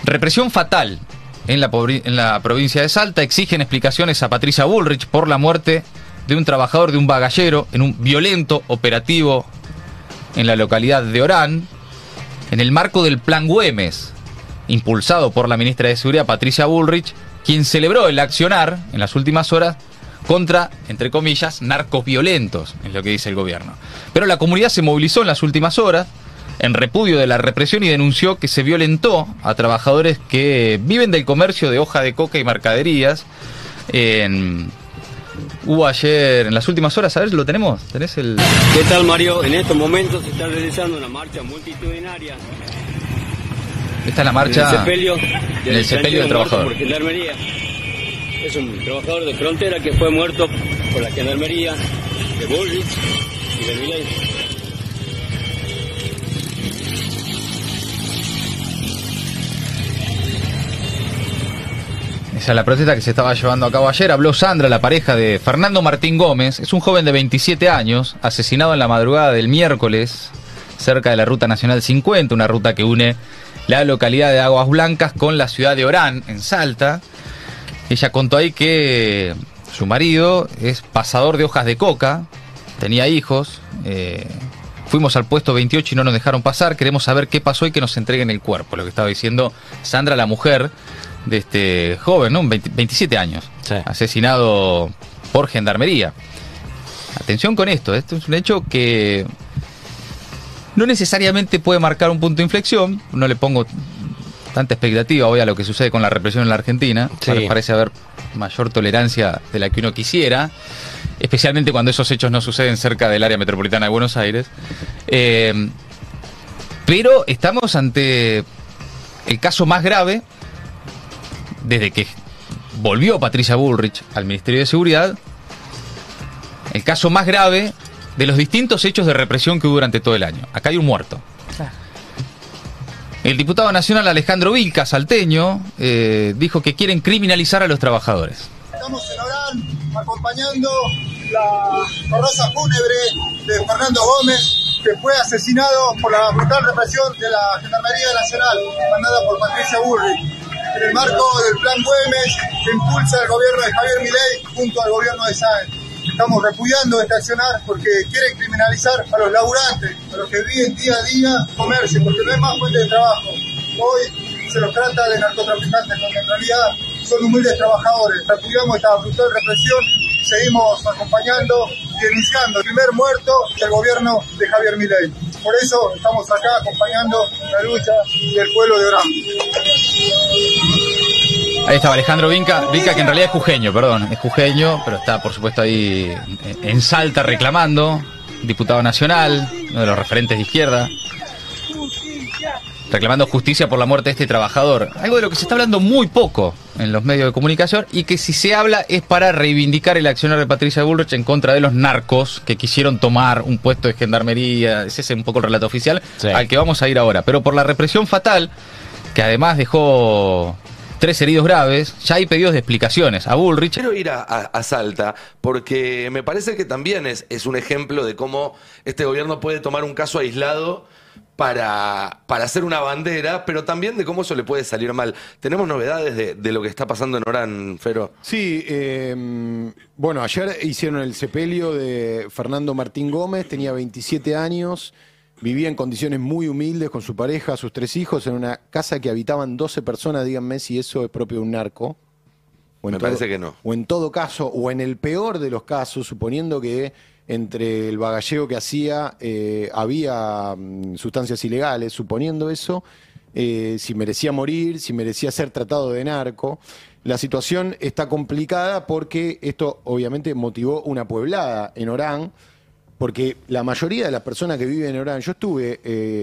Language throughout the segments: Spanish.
Represión fatal en la provincia de Salta. Exigen explicaciones a Patricia Bullrich por la muerte de un trabajador de un bagallero en un violento operativo en la localidad de Orán, en el marco del Plan Güemes, impulsado por la ministra de Seguridad, Patricia Bullrich, quien celebró el accionar en las últimas horas contra, entre comillas, narcos violentos, es lo que dice el gobierno. Pero la comunidad se movilizó en las últimas horas en repudio de la represión y denunció que se violentó a trabajadores que viven del comercio de hoja de coca y mercaderías. Hubo ayer, en las últimas horas, a ver, ¿lo tenemos? ¿Tenés el...? ¿Qué tal, Mario? En estos momentos se está realizando una marcha multitudinaria. Esta es la marcha en el sepelio del trabajador. Por gendarmería. Es un trabajador de frontera que fue muerto por la gendarmería de Bullrich y de Milei. Esa es la protesta que se estaba llevando a cabo ayer. Habló Sandra, la pareja de Fernando Martín Gómez. Es un joven de 27 años, asesinado en la madrugada del miércoles, cerca de la Ruta Nacional 50, una ruta que une la localidad de Aguas Blancas con la ciudad de Orán, en Salta. Ella contó ahí que su marido es pasador de hojas de coca, tenía hijos. Fuimos al puesto 28 y no nos dejaron pasar. Queremos saber qué pasó y que nos entreguen el cuerpo. Lo que estaba diciendo Sandra, la mujer de este joven, ¿no? 27 años, sí, asesinado por gendarmería. Atención con esto es un hecho que no necesariamente puede marcar un punto de inflexión. No le pongo tanta expectativa hoy a lo que sucede con la represión en la Argentina. Sí. Parece haber mayor tolerancia de la que uno quisiera, especialmente cuando esos hechos no suceden cerca del área metropolitana de Buenos Aires. Pero estamos ante el caso más grave desde que volvió Patricia Bullrich al Ministerio de Seguridad, el caso más grave de los distintos hechos de represión que hubo durante todo el año. Acá hay un muerto. El diputado nacional Alejandro Vilca, salteño, dijo que quieren criminalizar a los trabajadores. Estamos en Orán acompañando la carroza fúnebre de Fernando Gómez, que fue asesinado por la brutal represión de la Gendarmería Nacional, mandada por Patricia Bullrich, en el marco del Plan Güemes que impulsa el gobierno de Javier Milei junto al gobierno de Sáenz. Estamos repudiando este accionar porque quieren criminalizar a los laburantes, a los que viven día a día comercio, porque no hay más fuente de trabajo. Hoy se los trata de narcotraficantes, cuando en realidad son humildes trabajadores. Repudiamos esta brutal represión y seguimos acompañando y denunciando el primer muerto del gobierno de Javier Milei. Por eso estamos acá acompañando la lucha del pueblo de Orán. Ahí estaba Alejandro Vilca, que en realidad es jujeño, es jujeño, pero está por supuesto ahí en Salta reclamando, diputado nacional, uno de los referentes de izquierda, reclamando justicia por la muerte de este trabajador. Algo de lo que se está hablando muy poco en los medios de comunicación y que si se habla es para reivindicar el accionar de Patricia Bullrich en contra de los narcos que quisieron tomar un puesto de gendarmería. Ese es un poco el relato oficial, sí, al que vamos a ir ahora. Pero por la represión fatal, que además dejó 3 heridos graves, ya hay pedidos de explicaciones a Bullrich. Quiero ir a Salta porque me parece que también es un ejemplo de cómo este gobierno puede tomar un caso aislado para hacer una bandera, pero también de cómo eso le puede salir mal. ¿Tenemos novedades de lo que está pasando en Orán, Fero? Sí, bueno, ayer hicieron el sepelio de Fernando Martín Gómez, tenía 27 años, vivía en condiciones muy humildes con su pareja, sus 3 hijos, en una casa que habitaban 12 personas. Díganme si eso es propio de un narco. Me parece que no. O en todo caso, o en el peor de los casos, suponiendo que entre el bagalleo que hacía había sustancias ilegales, suponiendo eso, si merecía morir, si merecía ser tratado de narco. La situación está complicada porque esto obviamente motivó una pueblada en Orán, porque la mayoría de las personas que viven en Orán, yo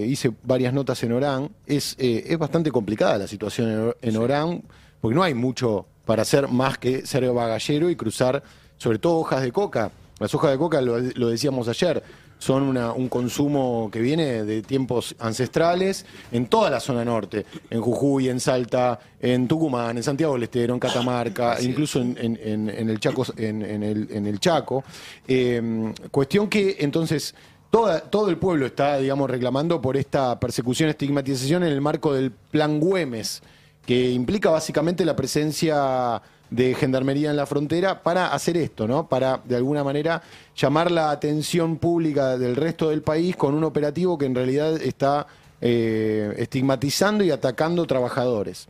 hice varias notas en Orán, es bastante complicada la situación en Orán, porque no hay mucho para hacer más que ser bagallero y cruzar, sobre todo hojas de coca. Las hojas de coca, lo decíamos ayer, son un consumo que viene de tiempos ancestrales en toda la zona norte, en Jujuy, en Salta, en Tucumán, en Santiago del Estero, en Catamarca, incluso en el Chaco, en el Chaco. Cuestión que entonces todo el pueblo está, digamos, reclamando por esta persecución, estigmatización en el marco del Plan Güemes, que implica básicamente la presencia de gendarmería en la frontera para hacer esto, ¿no? Para, de alguna manera, llamar la atención pública del resto del país con un operativo que en realidad está estigmatizando y atacando trabajadores.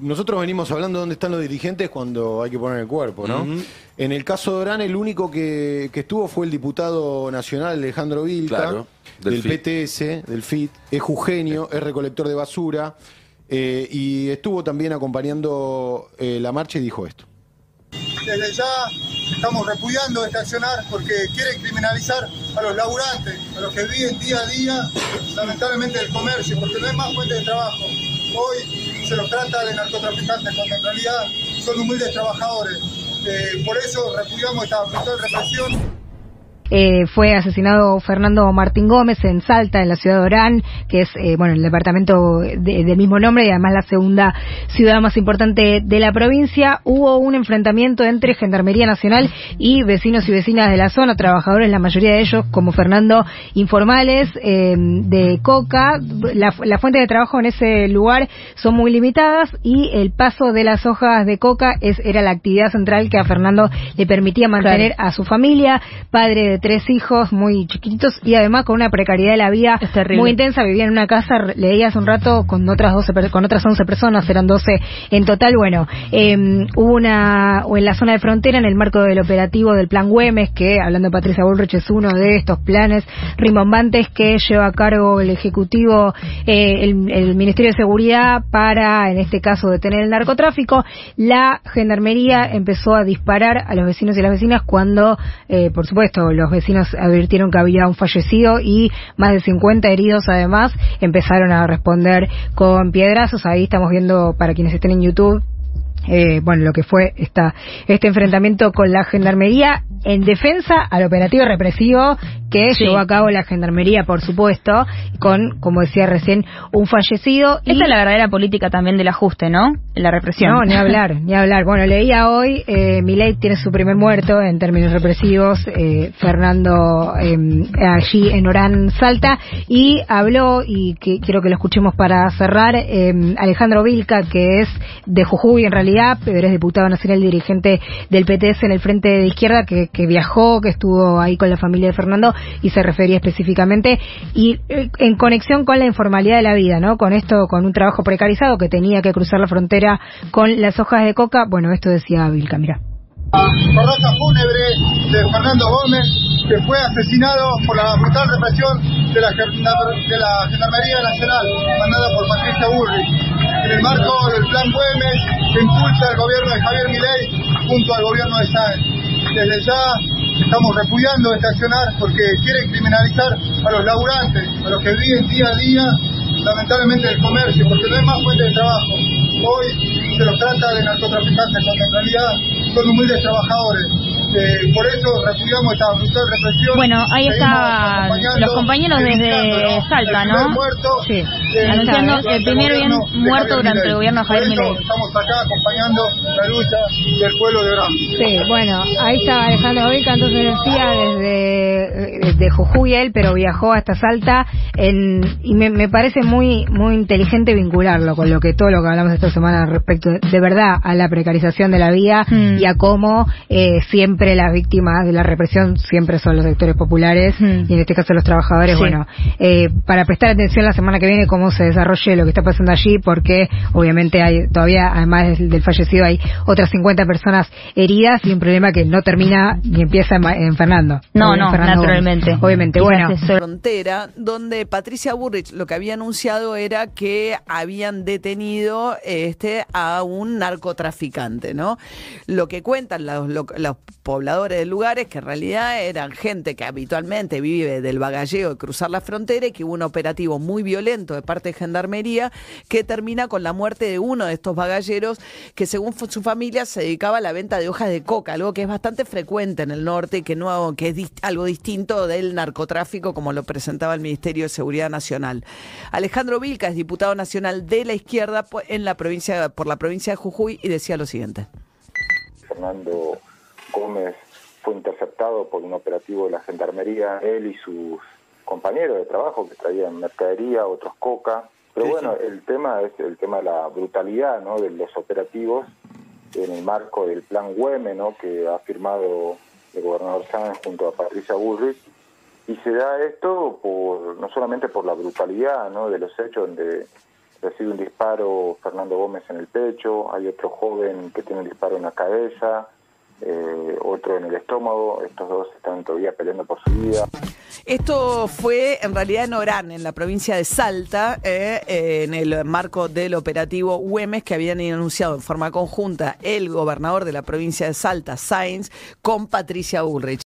Nosotros venimos hablando de dónde están los dirigentes cuando hay que poner el cuerpo, ¿no? En el caso de Orán, el único que estuvo fue el diputado nacional Alejandro Vilca, claro, del PTS, del FIT, es jujeño, es recolector de basura, y estuvo también acompañando la marcha y dijo esto. Desde ya estamos repudiando este accionar porque quieren criminalizar a los laburantes, a los que viven día a día, lamentablemente, del comercio, porque no hay más fuente de trabajo. Hoy se los trata de narcotraficantes, cuando en realidad son humildes trabajadores. Por eso repudiamos esta brutal represión. Fue asesinado Fernando Martín Gómez en Salta, en la ciudad de Orán, que es el departamento del mismo nombre y además la segunda ciudad más importante de la provincia. Hubo un enfrentamiento entre Gendarmería Nacional y vecinos y vecinas de la zona, trabajadores, la mayoría de ellos, como Fernando, informales de coca. La fuente de trabajo en ese lugar son muy limitadas y el paso de las hojas de coca era la actividad central que a Fernando le permitía mantener a su familia, padre de 3 hijos muy chiquititos y además con una precariedad de la vida muy intensa. Vivía en una casa, leía hace un rato, con otras 11 personas, eran 12 en total. Hubo en la zona de frontera, en el marco del operativo del Plan Güemes, que, hablando de Patricia Bullrich, es uno de estos planes rimbombantes que lleva a cargo el Ejecutivo, el Ministerio de Seguridad, para, en este caso, detener el narcotráfico. La Gendarmería empezó a disparar a los vecinos y las vecinas cuando, por supuesto, los vecinos advirtieron que había un fallecido y más de 50 heridos. Además, empezaron a responder con piedrazos. Ahí estamos viendo, para quienes estén en YouTube, lo que fue este enfrentamiento con la Gendarmería en defensa al operativo represivo que llevó a cabo la Gendarmería, por supuesto, con, como decía recién, un fallecido. Esa es la verdadera política también del ajuste, ¿no? La represión. No, ni hablar. Bueno, leía hoy, Milei tiene su primer muerto en términos represivos, Fernando, allí en Orán, Salta, y habló, y que quiero que lo escuchemos para cerrar, Alejandro Vilca, que es de Jujuy en realidad, pero es diputado nacional, dirigente del PTS en el Frente de Izquierda, que viajó, que estuvo ahí con la familia de Fernando, y se refería específicamente y en conexión con la informalidad de la vida, ¿no? Con esto, con un trabajo precarizado que tenía que cruzar la frontera con las hojas de coca. Bueno, esto decía Vilca, mirá. Carroza fúnebre de Fernando Gómez, que fue asesinado por la brutal represión de la Gendarmería Nacional, mandada por Patricia Bullrich, en el marco del Plan Güemes que impulsa el gobierno de Javier Milei junto al gobierno de Sáenz. Desde ya estamos repudiando este accionar porque quieren criminalizar a los laburantes, a los que viven día a día, lamentablemente, del comercio, porque no hay más fuente de trabajo. Hoy se los trata de narcotraficantes, cuando en realidad son humildes trabajadores. Por eso repudiamos esta brutal represión. Bueno, ahí está los compañeros desde Salta, ¿no? Sí. Anunciando el primer bien muerto durante el gobierno de Javier Milei. Estamos acá acompañando la lucha del pueblo de Orán. Sí, bueno, ahí está Alejandro Vilca, entonces decía, desde Jujuy él, pero viajó hasta Salta, y me parece muy inteligente vincularlo con todo lo que hablamos esta semana respecto de verdad a la precarización de la vida y a cómo siempre las víctimas de la represión siempre son los sectores populares y en este caso los trabajadores. Bueno, para prestar atención la semana que viene cómo se desarrolle lo que está pasando allí, porque obviamente hay todavía, además del fallecido, hay otras 50 personas heridas y un problema que no termina ni empieza en Fernando. Naturalmente. Gómez. Obviamente, bueno. Frontera, donde Patricia Bullrich lo que había anunciado era que habían detenido a un narcotraficante, ¿no? Lo que cuentan los pobladores del lugar es que en realidad eran gente que habitualmente vive del bagalleo de cruzar la frontera y que hubo un operativo muy violento de parte de Gendarmería que termina con la muerte de uno de estos bagalleros que, según su familia, se dedicaba a la venta de hojas de coca, algo que es bastante frecuente en el norte y que es algo distinto del narcotráfico como lo presentaba el Ministerio de Seguridad Nacional. Alejandro Vilca es diputado nacional de la izquierda por la provincia de Jujuy y decía lo siguiente. Fernando Gómez fue interceptado por un operativo de la Gendarmería, él y sus compañeros de trabajo que traían mercadería, otros coca, Pero Sí, bueno, el tema es el tema de la brutalidad, ¿no? De los operativos en el marco del plan Güemes, ¿no? Que ha firmado el gobernador Sáenz junto a Patricia Bullrich. Y se da esto no solamente por la brutalidad, ¿no? De los hechos, donde recibe un disparo Fernando Gómez en el pecho, hay otro joven que tiene un disparo en la cabeza, otro en el estómago. Estos dos están todavía peleando por su vida. Esto fue en realidad en Orán, en la provincia de Salta, en el marco del operativo Güemes, que habían anunciado en forma conjunta el gobernador de la provincia de Salta, Sáenz, con Patricia Bullrich.